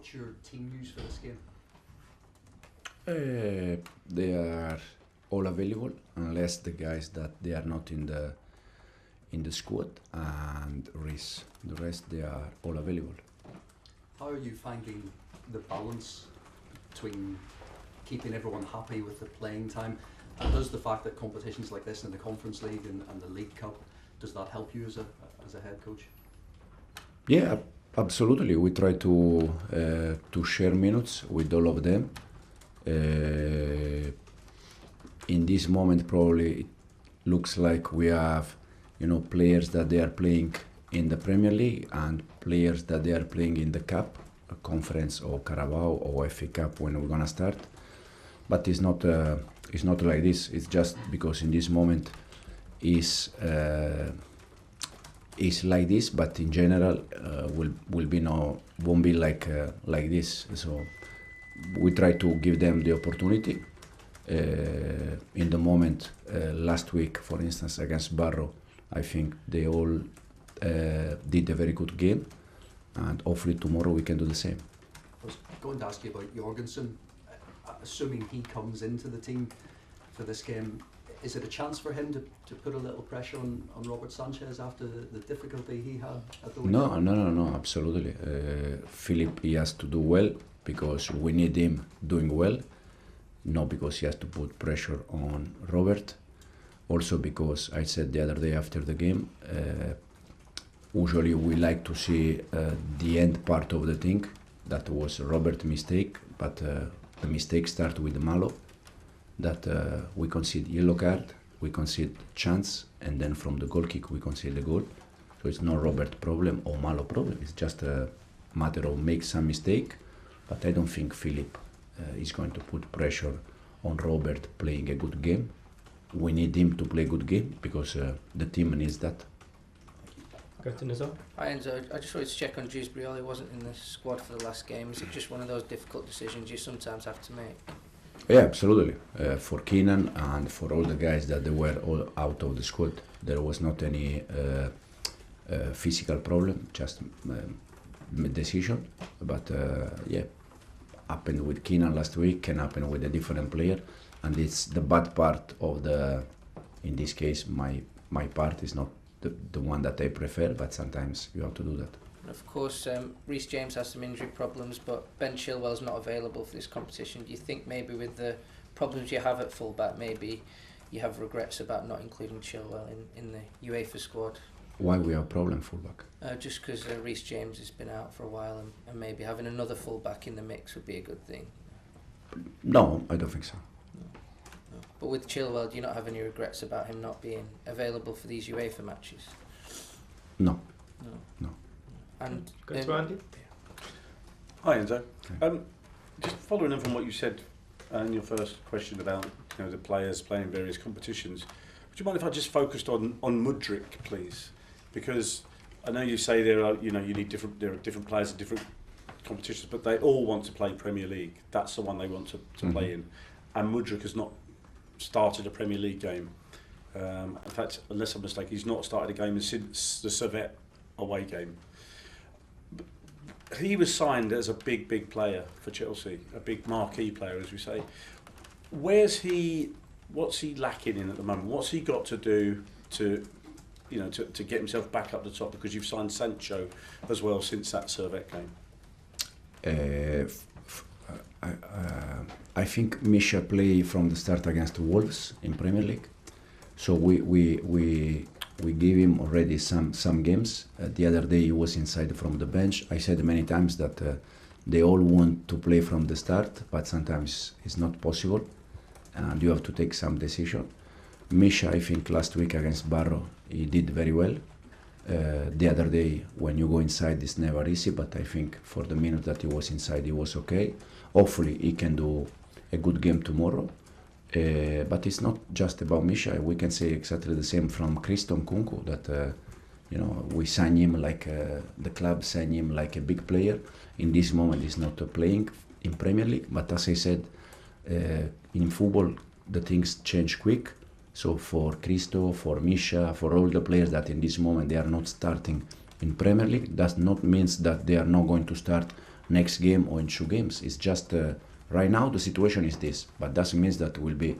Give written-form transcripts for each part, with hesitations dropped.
What's your team use for this game? They are all available, unless the guys that they are not in the squad and Reece. The rest they are all available. How are you finding the balance between keeping everyone happy with the playing time, and does the fact that competitions like this in the Conference League and the League Cup, does that help you as a head coach? Yeah, absolutely. We try to share minutes with all of them. In this moment, probably it looks like we have, players that they are playing in the Premier League and players that they are playing in the Cup, Conference or Carabao or FA Cup when we're gonna start. But it's not like this. It's just because in this moment is like this. But in general, won't be like this. So we try to give them the opportunity. In the moment, last week, for instance, against Barrow, I think they all did a very good game, and hopefully tomorrow we can do the same. I was going to ask you about Jorgensen. Assuming he comes into the team for this game, is it a chance for him to put a little pressure on Robert Sanchez after the difficulty he had at the weekend? No, absolutely. Philip, he has to do well because we need him doing well, not because he has to put pressure on Robert. Also because I said the other day after the game, usually we like to see the end part of the thing. That was Robert's mistake, but the mistake starts with Malo, that we concede yellow card, we concede chance, and then from the goal kick we concede the goal. So it's not Robert problem or Malo problem, it's just a matter of make some mistake. But I don't think Philip is going to put pressure on Robert playing a good game. We need him to play a good game because the team needs that. Go to Enzo. Hi Enzo, I just wanted to check on Dewsbury. He wasn't in the squad for the last game. Is it just one of those difficult decisions you sometimes have to make? Yeah, absolutely. For Keenan and for all the guys that they were all out of the squad, there was not any physical problem, just decision. But yeah, happened with Keenan last week, can happen with a different player, and it's the bad part of in this case, my part is not the one that I prefer, but sometimes you have to do that. And of course, Reece James has some injury problems, but Ben Chilwell's not available for this competition. Do you think maybe with the problems you have at fullback, maybe you have regrets about not including Chilwell in the UEFA squad? Why we have problem fullback? Just because Reece James has been out for a while, and maybe having another fullback in the mix would be a good thing. No, I don't think so. But with Chilwell, do you not have any regrets about him not being available for these UEFA matches? No. And Go to Andy. Hi Enzo. Just following on from what you said in your first question about the players playing various competitions, would you mind if I just focused on Mudryk, please? Because I know you say there are there are different players in different competitions, but they all want to play Premier League. That's the one they want to play in, and Mudryk has not started a Premier League game. In fact, unless I'm mistaken, he's not started a game since the Servette away game. He was signed as a big player for Chelsea, a big marquee player, as we say. What's he lacking in at the moment? What's he got to do to get himself back up the top? Because you've signed Sancho as well since that Servette game. I think Misha played from the start against Wolves in Premier League, so we gave him already some games. The other day he was inside from the bench. I said many times that they all want to play from the start, but sometimes it's not possible, and you have to take some decision. Misha, I think last week against Barrow, he did very well. The other day when you go inside it's never easy, but I think for the minute that he was inside he was okay. Hopefully he can do a good game tomorrow. But it's not just about Misha. We can say exactly the same from Christian Nkunku, that we sign him like the club signed him like a big player. In this moment he's not playing in Premier League, but as I said, in football the things change quick. So for Christo, for Misha, for all the players that in this moment they are not starting in Premier League, does not mean that they are not going to start next game or in 2 games. It's just right now the situation is this, but doesn't mean that will be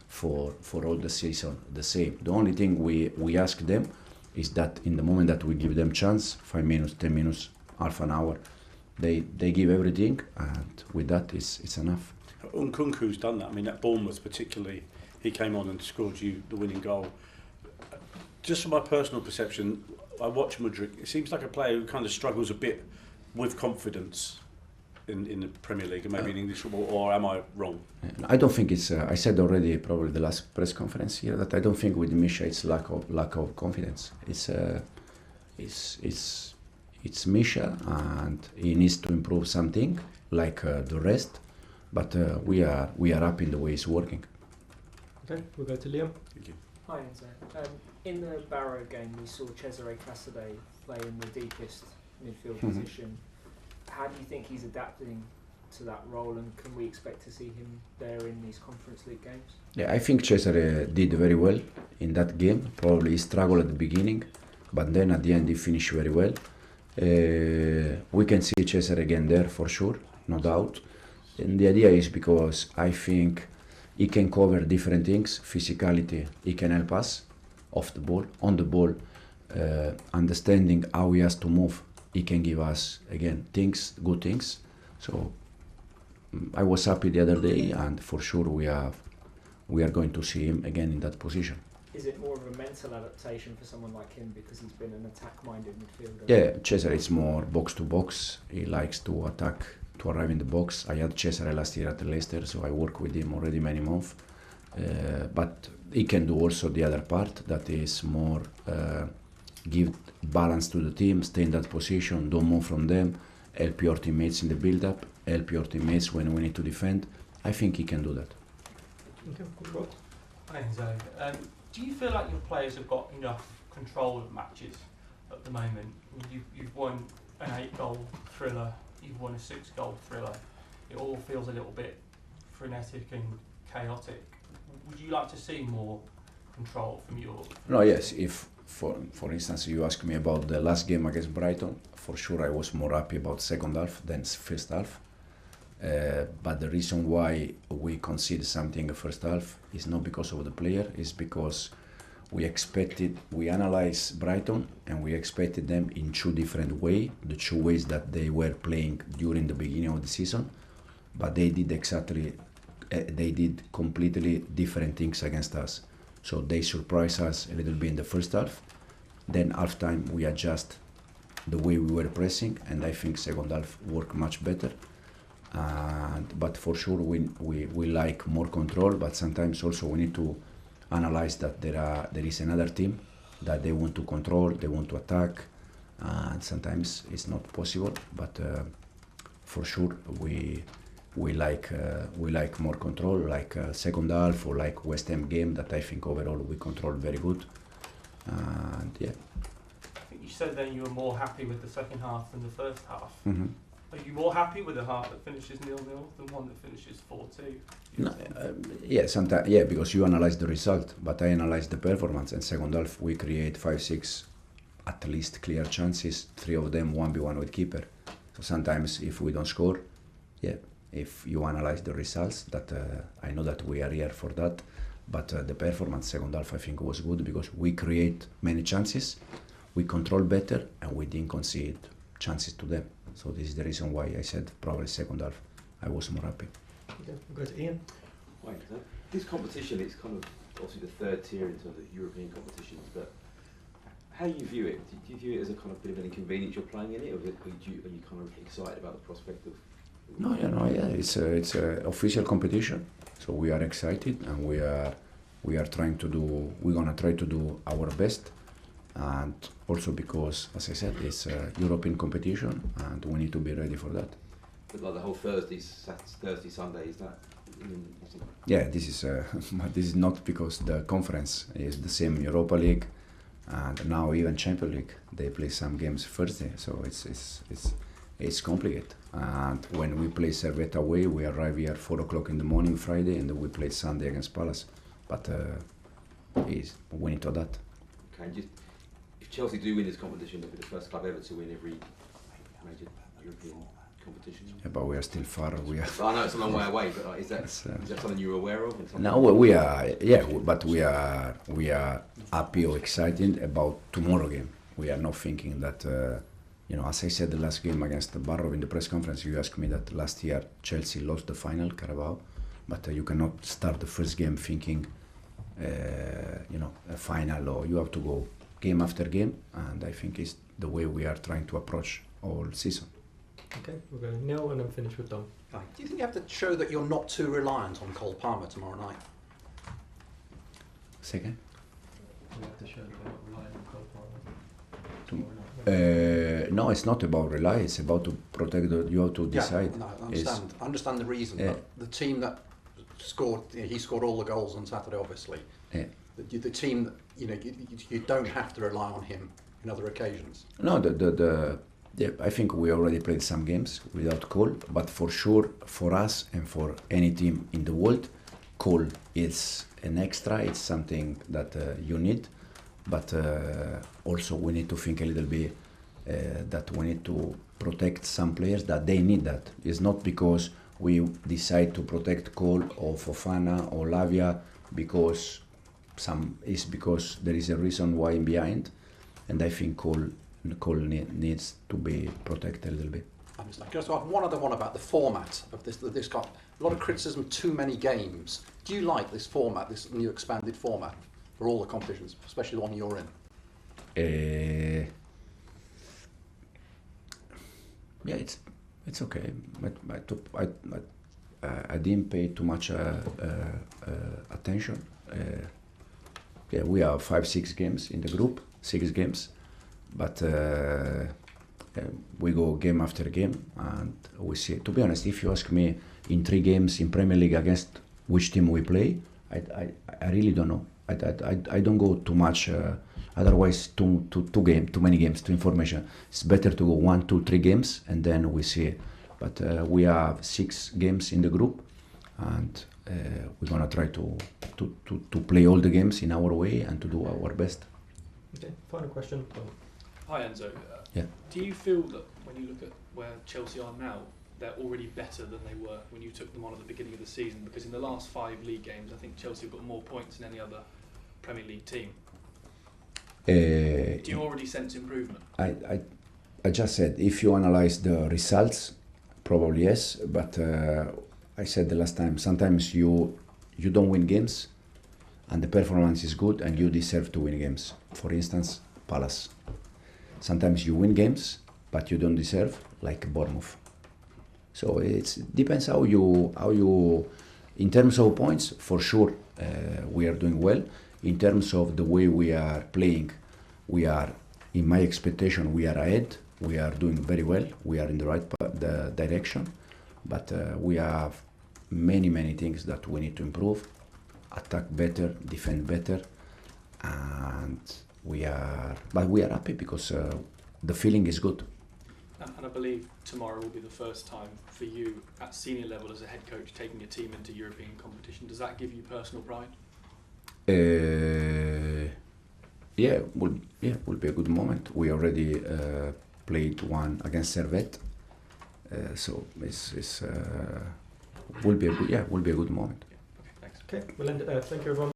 for all the season the same. The only thing we ask them is that in the moment that we give them chance, 5 minutes, 10 minutes, half an hour, they give everything, and with that it's enough. Nkunku's done that. I mean, at Bournemouth particularly, he came on and scored you the winning goal. Just from my personal perception, I watch Mudryk. It seems like a player who kind of struggles a bit with confidence in the Premier League and maybe in English football, or am I wrong? I don't think it's. I said already, probably the last press conference here, that I don't think with Misha it's lack of confidence. It's Misha, and he needs to improve something like the rest. But we are happy in the way it's working. Okay, we'll go to Liam. Thank you. Hi Enzo. In the Barrow game we saw Cesare Casadei play in the deepest midfield position. How do you think he's adapting to that role, and can we expect to see him there in these Conference League games? Yeah, I think Cesare did very well in that game. Probably he struggled at the beginning, but then at the end he finished very well. We can see Cesare again there for sure, no doubt. And the idea is because I think he can cover different things. Physicality, he can help us off the ball, on the ball, understanding how he has to move. He can give us again things, good things. So I was happy the other day, and for sure we are going to see him again in that position. Is it more of a mental adaptation for someone like him because he's been an attack-minded midfielder? Yeah, Cesare is more box to box. He likes to attack, to arrive in the box. I had Cesare last year at Leicester, so I work with him already many months. But he can do also the other part, that is more give balance to the team, stay in that position, don't move from them, help your teammates in the build-up, help your teammates when we need to defend. I think he can do that. Okay, Rob. Hi Enzo. Do you feel like your players have got enough control of matches at the moment? You've won an 8-goal thriller, you've won a 6-goal thriller. It all feels a little bit frenetic and chaotic. Would you like to see more control from your... No, yes, if for instance you ask me about the last game against Brighton, for sure I was more happy about second half than first half. But the reason why we conceded something in the first half is not because of the player, it's because we analyzed Brighton and we expected them in 2 different ways, the 2 ways that they were playing during the beginning of the season, but they did completely different things against us. So they surprised us a little bit in the first half. Then half time we adjust the way we were pressing, and I think second half worked much better. But for sure we like more control, but sometimes also we need to analyze that there is another team that they want to control, they want to attack, and sometimes it's not possible. But for sure we like more control, like second half or like West Ham game that I think overall we controlled very good. And yeah. I think you said then you were more happy with the second half than the first half. Mm-hmm. Are you more happy with a half that finishes 0-0 than one that finishes 4-2? No, yeah, sometimes, yeah, because you analyze the result, but I analyze the performance. And second half, we create 5-6 at least clear chances, 3 of them 1v1 with keeper. So sometimes if we don't score, yeah, if you analyze the results, that I know that we are here for that. But the performance second half, I think, was good because we create many chances, we control better, and we didn't concede chances to them. So this is the reason why I said probably second half I was more happy. Okay, we'll go to Ian. Right, this competition is kind of obviously the 3rd tier in terms of European competitions, but how do you view it? Do you view it as a kind of bit of an inconvenience you're playing in it, or are you kind of excited about the prospect of... No, it's a official competition, so we are excited and we're gonna try to do our best. And also because, as I said, it's a European competition and we need to be ready for that. But like the whole Thursday, Sunday, is that... Yeah, this is not because the conference is the same Europa League, and now even Champions League, they play some games Thursday, so it's complicated. And when we play Servette away, we arrive here 4 o'clock in the morning Friday, and then we play Sunday against Palace. But we need to adapt. Okay, just... Chelsea do win this competition, they'll be the first club ever to win every major European competition? Yeah, but we are still far. We are. Well, I know it's a long way away, but is that It's, something you're aware of? And something No, we are. Yeah, but we are happy or excited about tomorrow game. We are not thinking that. As I said, the last game against the Barrow in the press conference, you asked me that last year Chelsea lost the final, Carabao, but you cannot start the first game thinking, a final, or you have to go game after game, and I think it's the way we are trying to approach all season. Okay, we're going to Neil and then finish with Dom. Do you think you have to show that you're not too reliant on Cole Palmer tomorrow night? Second? We have to show that we're not relying on Cole Palmer. No, it's not about rely. It's about to protect. You have to decide. Yeah, no, I understand. I understand the reason. Yeah. But the team that scored, he scored all the goals on Saturday, obviously. Yeah. The team that you don't have to rely on him in other occasions. No, I think we already played some games without Cole, but for sure, for us and for any team in the world, Cole is an extra. It's something that you need, but also we need to think a little bit that we need to protect some players that they need that. It's not because we decide to protect Cole or Fofana or Lavia because because there is a reason why I'm behind, and I think Cole needs to be protected a little bit. I understand. Just one other one about the format of this cup. A lot of criticism, too many games. Do you like this format, this new expanded format for all the competitions, especially the one you're in? Yeah, it's okay. I didn't pay too much attention. Yeah, we have 5-6 games in the group, 6 games, but we go game after game and we see. To be honest, if you ask me in 3 games in Premier League against which team we play, I really don't know. I don't go too much. Otherwise, too many games, too information. It's better to go 1, 2, 3 games and then we see. But we have 6 games in the group, and we're gonna try to play all the games in our way and to do our best. Okay, final question. Dom. Hi Enzo. Yeah. Do you feel that when you look at where Chelsea are now, they're already better than they were when you took them on at the beginning of the season? Because in the last 5 league games, I think Chelsea have got more points than any other Premier League team. Do you already sense improvement? I just said, if you analyze the results, probably yes, but I said the last time, sometimes you don't win games and the performance is good and you deserve to win games. For instance, Palace. Sometimes you win games but you don't deserve, like Bournemouth. So it depends how you in terms of points, for sure we are doing well. In terms of the way we are playing, we are, in my expectation, we are ahead. We are doing very well. We are in the right direction, but we have many things that we need to improve. Attack better, defend better, and we are happy because the feeling is good. And I believe tomorrow will be the first time for you at senior level as a head coach taking a team into European competition. Does that give you personal pride? Yeah, will be a good moment. We already played one against Servette, so it's will be a good moment. Okay, thanks. Okay, we'll end it there. Thank you everyone.